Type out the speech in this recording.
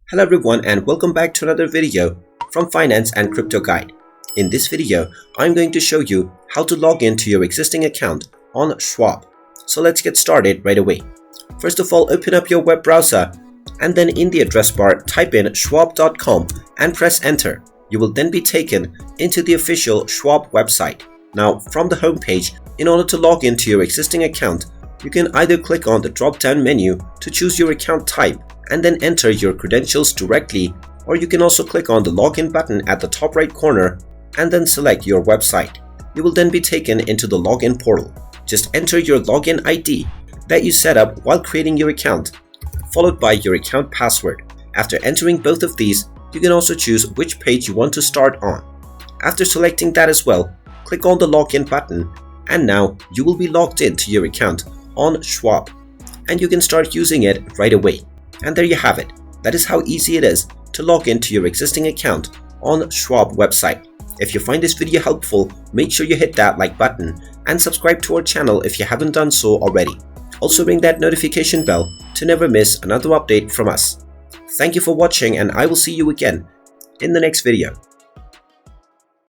Hello everyone and welcome back to another video from Finance and Crypto Guide. In this video, I'm going to show you how to log into your existing account on Schwab. So let's get started right away. First of all, open up your web browser and then in the address bar type in schwab.com and press enter. You will then be taken into the official Schwab website. Now from the home page, in order to log into your existing account, you can either click on the drop-down menu to choose your account type and then enter your credentials directly, or you can also click on the login button at the top right corner and then select your website. You will then be taken into the login portal. Just enter your login ID that you set up while creating your account, followed by your account password. After entering both of these, you can also choose which page you want to start on. After selecting that as well, click on the login button and now you will be logged into your account on Schwab and you can start using it right away. And there you have it. That is how easy it is to log into your existing account on Schwab website. If you find this video helpful, make sure you hit that like button and subscribe to our channel if you haven't done so already. Also ring that notification bell to never miss another update from us. Thank you for watching and I will see you again in the next video.